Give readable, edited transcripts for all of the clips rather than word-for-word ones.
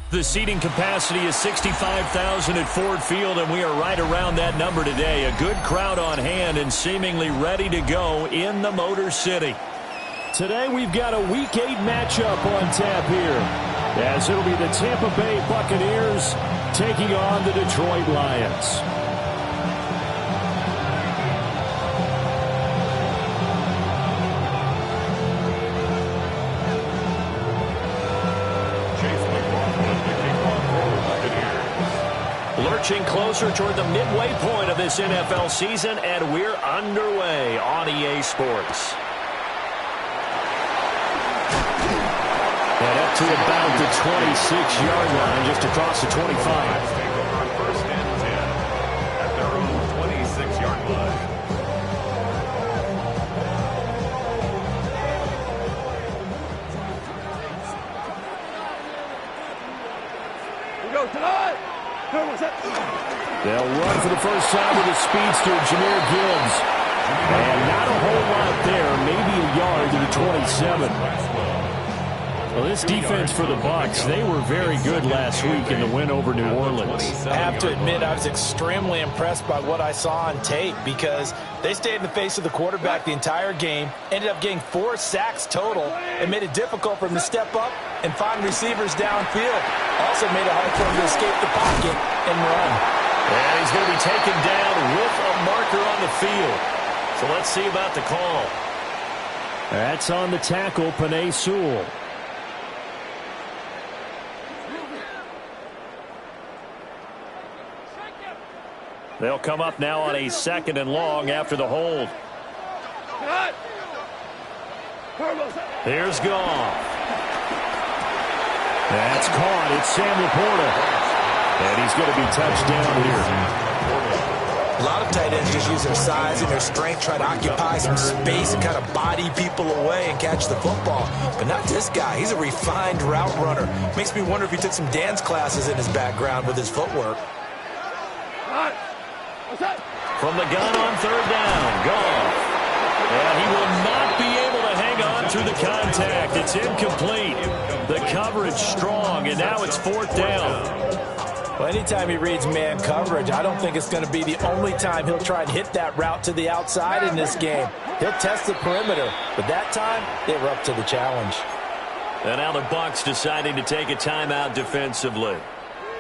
The seating capacity is 65,000 at Ford Field, and we are right around that number today. A good crowd on hand and seemingly ready to go in the Motor City. Today we've got a Week 8 matchup on tap here, as it'll be the Tampa Bay Buccaneers taking on the Detroit Lions. Lurching closer toward the midway point of this NFL season, and we're underway on EA Sports. And up to about the 26-yard line, just across the 25. On first and 10 at their own 26-yard line. We go tonight. They'll run for the first time with the speedster, Jahmyr Gibbs. And not a whole lot there, maybe a yard to the 27. Well, this defense for the Bucs, they were very good last week in the win over New Orleans. I have to admit, I was extremely impressed by what I saw on tape because they stayed in the face of the quarterback the entire game, ended up getting 4 sacks total, and made it difficult for him to step up and find receivers downfield. Also made it hard for him to escape the pocket and run. And he's going to be taken down with a marker on the field. So let's see about the call. That's on the tackle, Penei Sewell. They'll come up now on a 2nd and long after the hold. Here's Goff. That's caught. It's Sam Laporta. And he's going to be touched down here. A lot of tight ends just use their size and their strength, try to occupy some space and kind of body people away and catch the football. But not this guy. He's a refined route runner. Makes me wonder if he took some dance classes in his background with his footwork. From the gun on 3rd down, Goff. And he will not be able to hang on through the contact. It's incomplete. The coverage strong, and now it's 4th down. Well, anytime he reads man coverage, I don't think it's going to be the only time he'll try and hit that route to the outside in this game. He'll test the perimeter, but that time, they were up to the challenge. And now the Bucs deciding to take a timeout defensively.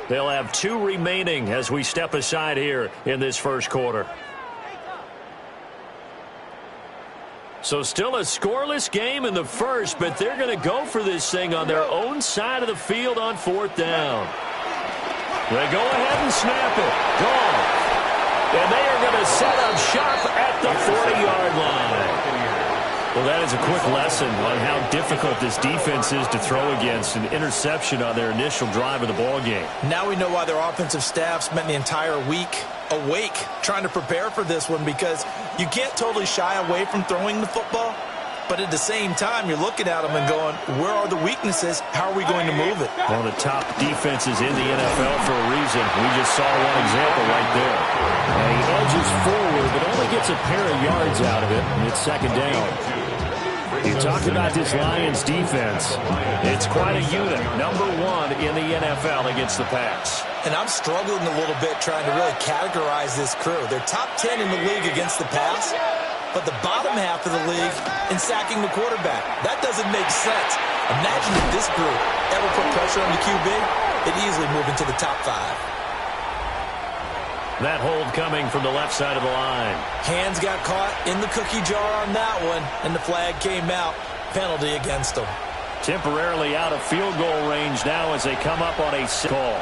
They'll have 2 remaining as we step aside here in this first quarter. So still a scoreless game in the first, but they're going to go for this thing on their own side of the field on 4th down. They go ahead and snap it. Goff. And they are going to set up shop at the 40-yard line. Well, that is a quick lesson on how difficult this defense is to throw against. An interception on their initial drive of the ball game. Now we know why their offensive staff spent the entire week awake trying to prepare for this one, because you can't totally shy away from throwing the football, but at the same time you're looking at them and going, where are the weaknesses? How are we going to move it? One of the top defenses in the NFL for a reason. We just saw one example right there. And he edges forward, but only gets a pair of yards out of it, and it's 2nd down. You talk about this Lions defense. It's quite a unit. Number 1 in the NFL against the pass. And I'm struggling a little bit trying to really categorize this crew. They're top 10 in the league against the pass, but the bottom half of the league in sacking the quarterback. That doesn't make sense. Imagine if this group ever put pressure on the QB, they'd easily move into the top 5. That hold coming from the left side of the line. Hands got caught in the cookie jar on that one, and the flag came out. Penalty against them. Temporarily out of field goal range now as they come up on a call.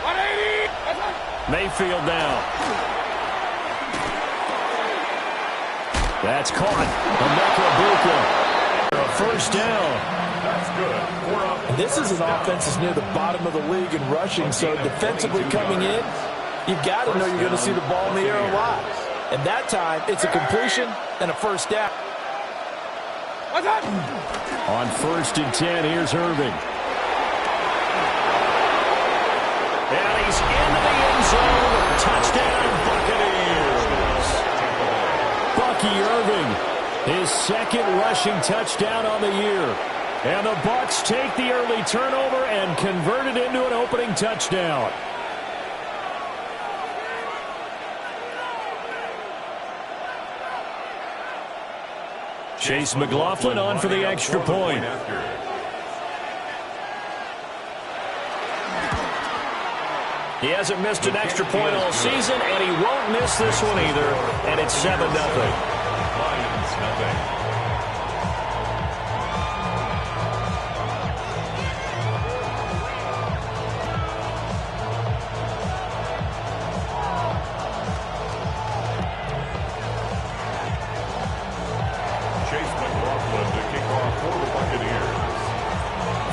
180. Mayfield down. That's caught. Emeka Egbuka. A first down. That's good. And this is an offense that's near the bottom of the league in rushing, so defensively coming in, you've got to know you're going to see the ball in the air a lot. And that time, it's a completion and a first down. On 1st and 10, here's Irving. And he's into the end zone. Touchdown, Buccaneers. Bucky Irving, his 2nd rushing touchdown on the year. And the Bucs take the early turnover and convert it into an opening touchdown. Chase McLaughlin on for the extra point. He hasn't missed an extra point all season, and he won't miss this one either. And it's 7-0. Lions nothing.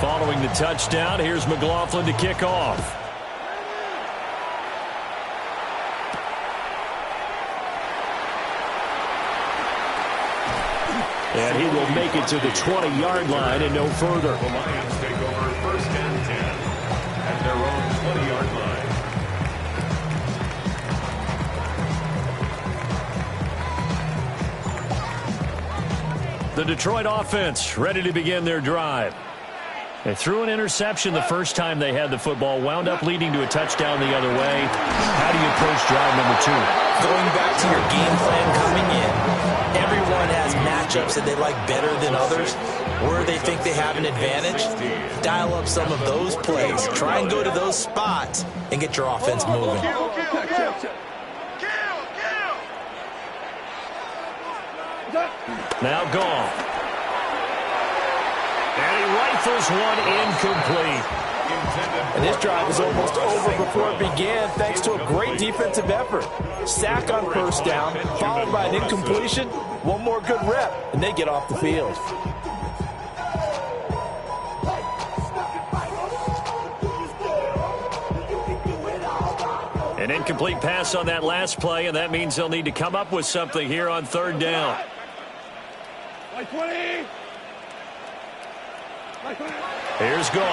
Following the touchdown, here's McLaughlin to kick off. And he will make it to the 20-yard line and no further. The Lions take over 1st and 10 at their own 20-yard line. The Detroit offense ready to begin their drive. They threw an interception the first time they had the football, wound up leading to a touchdown the other way. How do you approach drive number 2? Going back to your game plan coming in, everyone has matchups that they like better than others. Where they think they have an advantage, dial up some of those plays. Try and go to those spots and get your offense moving. Now gone. And he rifles one incomplete. And this drive is almost over before it began thanks to a great defensive effort. Sack on 1st down, followed by an incompletion. One more good rep, and they get off the field. An incomplete pass on that last play, and that means they'll need to come up with something here on 3rd down. Here's Gall.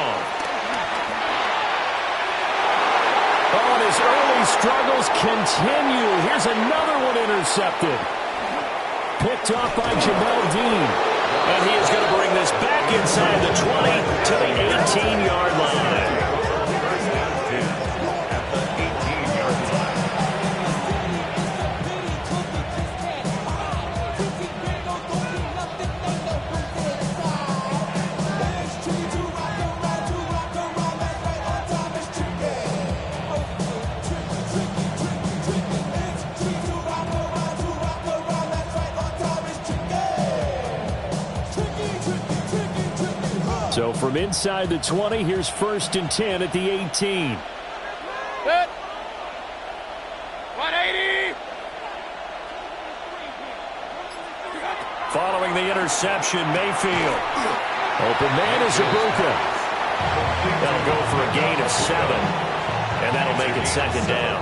Oh, and his early struggles continue. Here's another one intercepted. Picked off by Jamel Dean. And he is going to bring this back inside the 20 to the 18-yard line. So from inside the 20, here's 1st and 10 at the 18. Set. 180. Following the interception, Mayfield. Open man is Ibuka. That'll go for a gain of 7. And that'll make it 2nd down.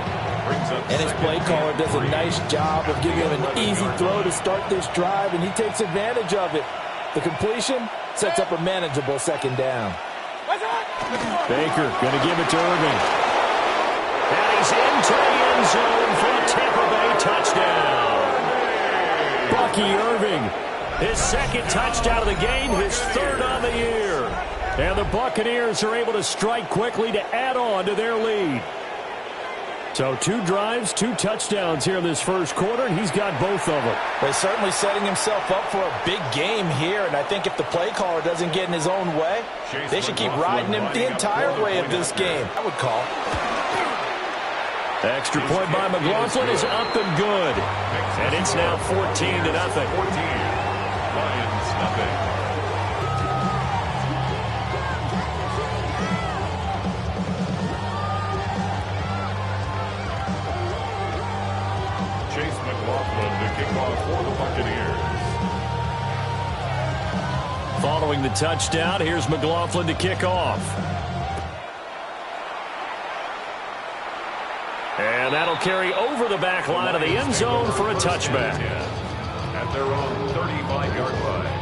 And his play caller does a nice job of giving him an easy throw to start this drive, and he takes advantage of it. The completion sets up a manageable 2nd down. Baker going to give it to Irving. And he's into the end zone for a Tampa Bay touchdown. Bucky Irving, his 2nd touchdown of the game, his 3rd on the year. And the Buccaneers are able to strike quickly to add on to their lead. So 2 drives, 2 touchdowns here in this first quarter, and he's got both of them. Well, he's certainly setting himself up for a big game here, and I think if the play caller doesn't get in his own way, they should keep riding him the entire way of this game. I would call. Extra point by McLaughlin is up and good. And it's now 14-0. 14. Lions nothing. Chase McLaughlin to kick off for the Buccaneers. Following the touchdown, here's McLaughlin to kick off. And that'll carry over the back line of the end zone for a touchback. At their own 35-yard line.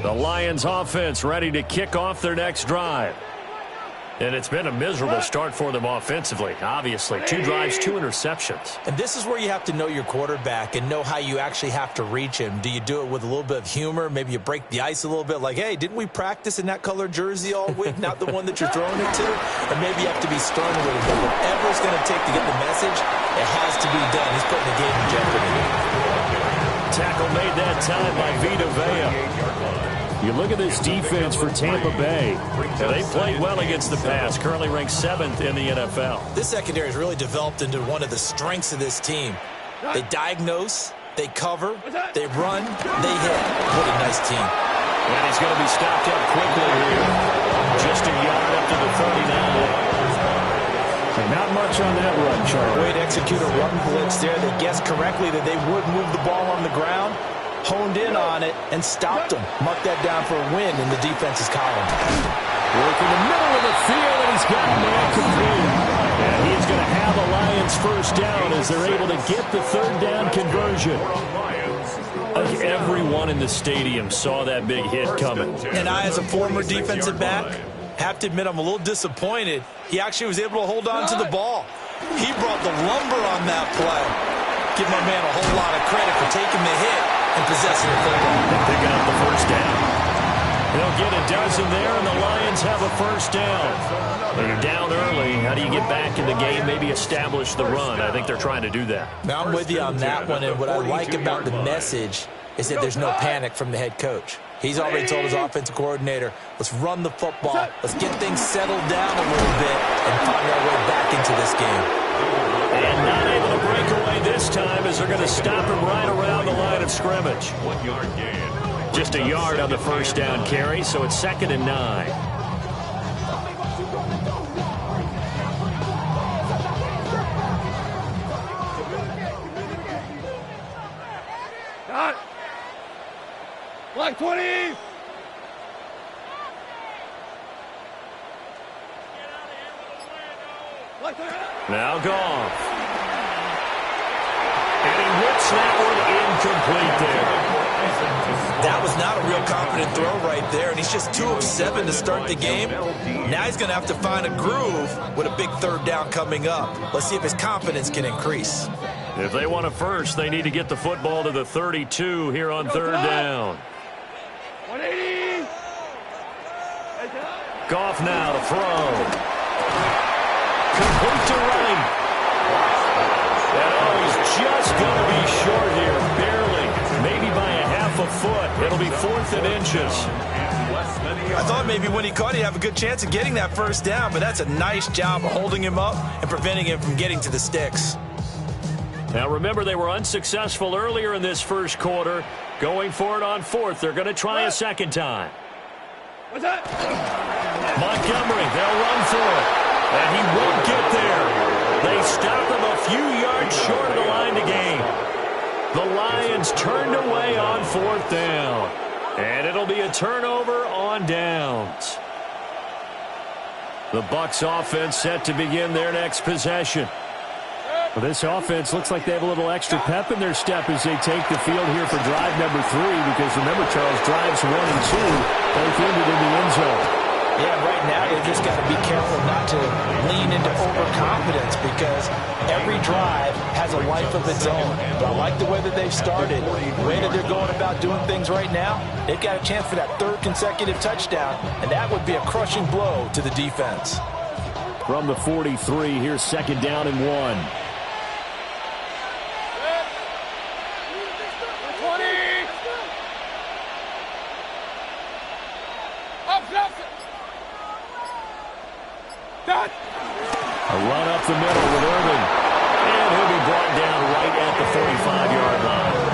The Lions offense ready to kick off their next drive. And it's been a miserable start for them offensively, obviously. 2 drives, 2 interceptions. And this is where you have to know your quarterback and know how you actually have to reach him. Do you do it with a little bit of humor? Maybe you break the ice a little bit, like, hey, didn't we practice in that color jersey all week, not the one that you're throwing it to? Or maybe you have to be stern with it. But whatever it's going to take to get the message, it has to be done. He's putting the game in jeopardy. Tackle made that time by Vita Vea. You look at this defense for Tampa Bay. They played well against the pass, currently ranked 7th in the NFL. This secondary has really developed into one of the strengths of this team. They diagnose, they cover, they run, they hit. What a nice team. And he's going to be stopped up quickly here. Just a yard up to the 39. Not much on that run, Charlie. Way to execute a run blitz there. They guessed correctly that they would move the ball on the ground, honed in on it, and stopped them. Mark that down for a win in the defense's column. Working the middle of the field, and he's got him incomplete. And he's going to have a Lions first down as they're able to get the 3rd down conversion. Everyone in the stadium saw that big hit coming. And I, as a former defensive back, have to admit I'm a little disappointed. He actually was able to hold on to the ball. He brought the lumber on that play. Give my man a whole lot of credit for taking the hit and possessing the football. And picking up the first down. They'll get a dozen there, and the Lions have a first down. When you're down early, how do you get back in the game, maybe establish the run? I think they're trying to do that. Now, I'm with you on that one, and what I like about the message is that there's no panic from the head coach. He's already told his offensive coordinator, let's run the football, let's get things settled down a little bit, and find our way back into this game. And not able to break away this time as they're going to stop him right around the line of scrimmage. 1 yard gain. Just a yard on the first down carry, so it's 2nd and 9. Black 20! Now Goff. And he whips that one incomplete there. That was not a real confident throw right there, and he's just 2 of 7 to start the game. Now he's going to have to find a groove with a big 3rd down coming up. Let's see if his confidence can increase. If they want a first, they need to get the football to the 32 here on 3rd down. 180! Goff now to throw. Complete to right. And he's just going to be short here, barely. Maybe by a half a foot. It'll be 4th and inches. I thought maybe when he caught, he'd have a good chance of getting that first down, but that's a nice job of holding him up and preventing him from getting to the sticks. Now remember, they were unsuccessful earlier in this first quarter. Going for it on 4th. They're going to try a second time. What's that? Montgomery, they'll run for it. And he won't get there. They stop him a few yards short of the line to gain. The Lions turned away on 4th down. And it'll be a turnover on downs. The Bucs offense set to begin their next possession. Well, this offense looks like they have a little extra pep in their step as they take the field here for drive number 3, because remember, Charles, drives 1 and 2 both ended in the end zone. Yeah, right now they've just got to be careful not to lean into overconfidence, because every drive has a life of its own. But I like the way that they've started, the way that they're going about doing things right now. They've got a chance for that 3rd consecutive touchdown, and that would be a crushing blow to the defense. From the 43, here's 2nd down and 1. A run up the middle with Irvin. And he'll be brought down right at the 45-yard line.